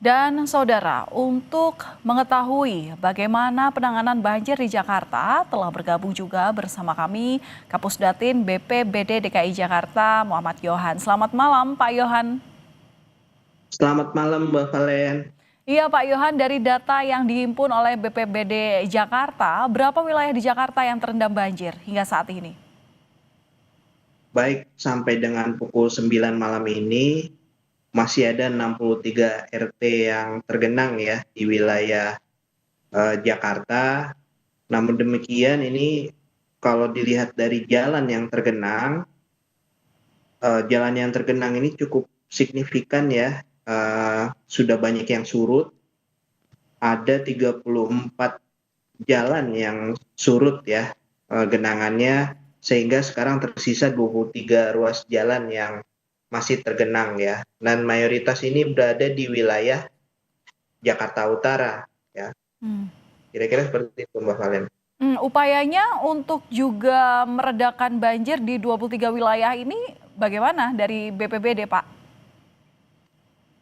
Dan saudara, untuk mengetahui bagaimana penanganan banjir di Jakarta, telah bergabung juga bersama kami Kapusdatin BPBD DKI Jakarta, Muhammad Yohan. Selamat malam, Pak Yohan. Selamat malam, Mbak Valen. Iya, Pak Yohan, dari data yang dihimpun oleh BPBD Jakarta, berapa wilayah di Jakarta yang terendam banjir hingga saat ini? Baik, sampai dengan pukul 9 malam ini masih ada 63 RT yang tergenang ya di wilayah Jakarta. Namun demikian ini kalau dilihat dari jalan yang tergenang, jalan yang tergenang ini cukup signifikan ya. Sudah banyak yang surut, ada 34 jalan yang surut ya genangannya, sehingga sekarang tersisa 23 ruas jalan yang masih tergenang ya, dan mayoritas ini berada di wilayah Jakarta Utara ya, Hmm. kira-kira seperti itu Mbak Valen. Upayanya untuk juga meredakan banjir di 23 wilayah ini bagaimana dari BPBD, Pak?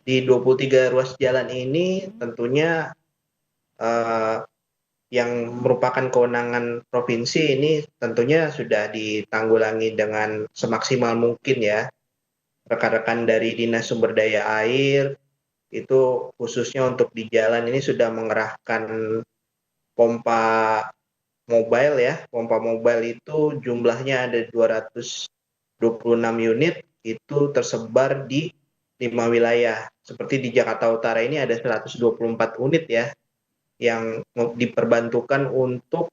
Di 23 ruas jalan ini tentunya eh, yang merupakan kewenangan provinsi ini tentunya sudah ditanggulangi dengan semaksimal mungkin ya. Rekan-rekan dari Dinas Sumber Daya Air itu khususnya untuk di jalan ini sudah mengerahkan pompa mobile ya. Pompa mobile itu jumlahnya ada 226 unit, itu tersebar di 5 wilayah. Seperti di Jakarta Utara ini ada 124 unit ya yang diperbantukan untuk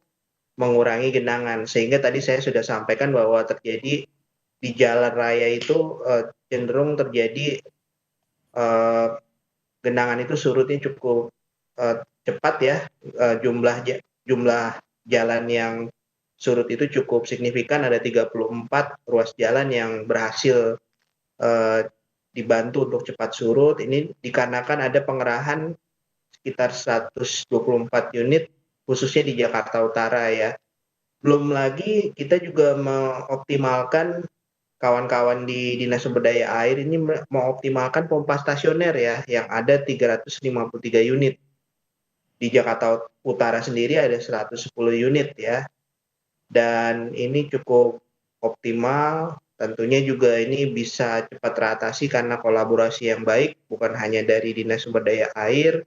mengurangi genangan. Sehingga tadi saya sudah sampaikan bahwa terjadi di jalan raya itu cenderung terjadi eh, genangan itu surutnya cukup cepat ya. Jumlah jalan yang surut itu cukup signifikan, ada 34 ruas jalan yang berhasil eh, dibantu untuk cepat surut. Ini dikarenakan ada pengerahan sekitar 124 unit khususnya di Jakarta Utara ya. Belum lagi kita juga mengoptimalkan, kawan-kawan di Dinas Sumber Daya Air ini mengoptimalkan pompa stasioner ya, yang ada 353 unit. Di Jakarta Utara sendiri ada 110 unit ya. Dan ini cukup optimal. Tentunya juga ini bisa cepat teratasi karena kolaborasi yang baik, bukan hanya dari Dinas Sumber Daya Air,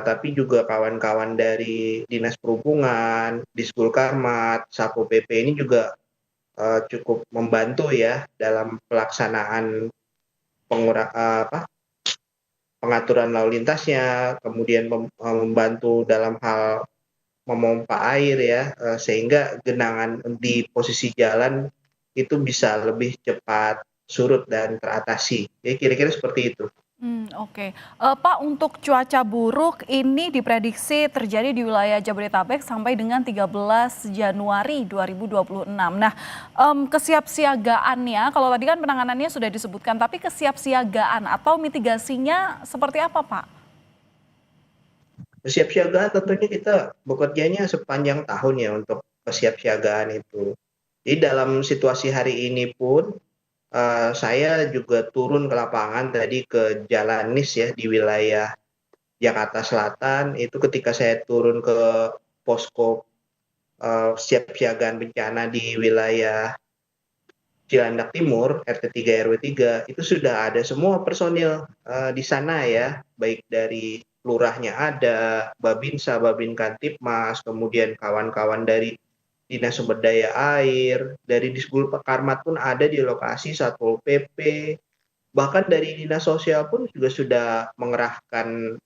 tapi juga kawan-kawan dari Dinas Perhubungan, Disbul Karmat, Sapo PP ini juga cukup membantu ya dalam pelaksanaan pengaturan lalu lintasnya, kemudian membantu dalam hal memompa air ya, sehingga genangan di posisi jalan itu bisa lebih cepat surut dan teratasi. Ya, kira-kira seperti itu. Oke. Pak, untuk cuaca buruk ini diprediksi terjadi di wilayah Jabodetabek sampai dengan 13 Januari 2026. Nah, kesiapsiagaannya, kalau tadi kan penanganannya sudah disebutkan, tapi kesiapsiagaan atau mitigasinya seperti apa, Pak? Kesiapsiagaan tentunya kita bekerjanya sepanjang tahun ya untuk kesiapsiagaan itu. Jadi dalam situasi hari ini pun saya juga turun ke lapangan tadi ke Jalan Nis ya di wilayah Jakarta Selatan. Itu ketika saya turun ke posko siapsiagaan bencana di wilayah Cilandak Timur, RT 3 RW 3, itu sudah ada semua personil di sana ya, baik dari lurahnya ada, Babinsa, Babin Kantipmas, kemudian kawan-kawan dari Dinas Sumber Daya Air, dari Disbul Karmat pun ada di lokasi, Satpol PP, bahkan dari Dinas Sosial pun juga sudah mengerahkan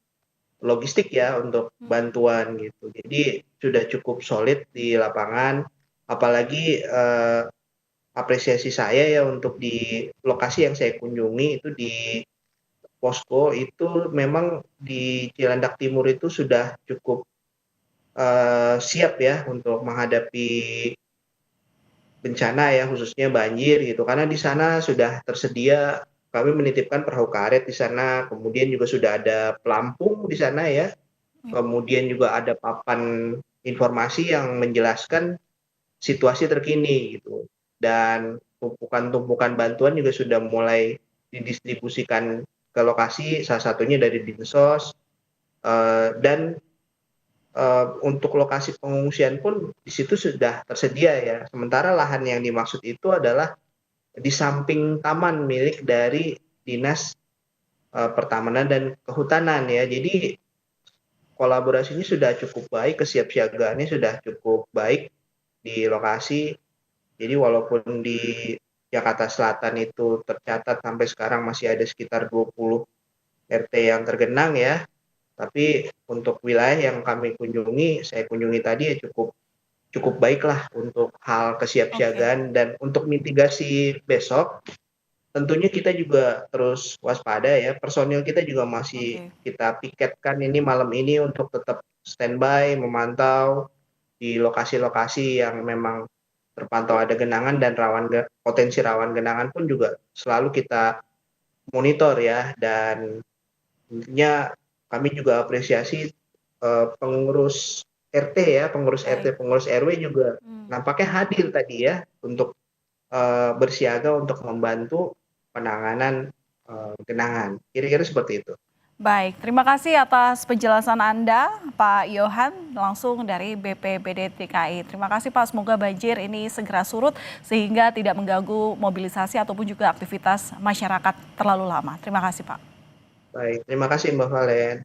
logistik ya untuk bantuan gitu. Jadi sudah cukup solid di lapangan, apalagi apresiasi saya ya untuk di lokasi yang saya kunjungi itu di posko itu memang di Cilandak Timur itu sudah cukup siap ya untuk menghadapi bencana ya, khususnya banjir gitu, karena di sana sudah tersedia, kami menitipkan perahu karet di sana, kemudian juga sudah ada pelampung di sana ya, kemudian juga ada papan informasi yang menjelaskan situasi terkini gitu. Dan tumpukan-tumpukan bantuan juga sudah mulai didistribusikan ke lokasi, salah satunya dari Dinsos, dan untuk lokasi pengungsian pun di situ sudah tersedia ya. Sementara lahan yang dimaksud itu adalah di samping taman milik dari Dinas Pertamanan dan Kehutanan ya. Jadi kolaborasinya sudah cukup baik, kesiapsiagaannya sudah cukup baik di lokasi. Jadi walaupun di Jakarta Selatan itu tercatat sampai sekarang masih ada sekitar 20 RT yang tergenang ya, tapi untuk wilayah yang kami kunjungi, saya kunjungi tadi ya cukup cukup baiklah untuk hal Oke, kesiapsiagaan, dan untuk mitigasi besok tentunya kita juga terus waspada ya. Personil kita juga masih oke. kita piketkan ini malam ini untuk tetap standby memantau di lokasi-lokasi yang memang terpantau ada genangan dan potensi rawan genangan pun juga selalu kita monitor ya. Dan tentunya kami juga apresiasi pengurus RT ya, pengurus Baik. RT, pengurus RW juga Hmm. nampaknya hadir tadi ya untuk bersiaga untuk membantu penanganan genangan. Kira-kira seperti itu. Baik, terima kasih atas penjelasan Anda, Pak Yohan, langsung dari BPBD DKI. Terima kasih Pak, semoga banjir ini segera surut sehingga tidak mengganggu mobilisasi ataupun juga aktivitas masyarakat terlalu lama. Terima kasih Pak. Baik, terima kasih Mbak Valen.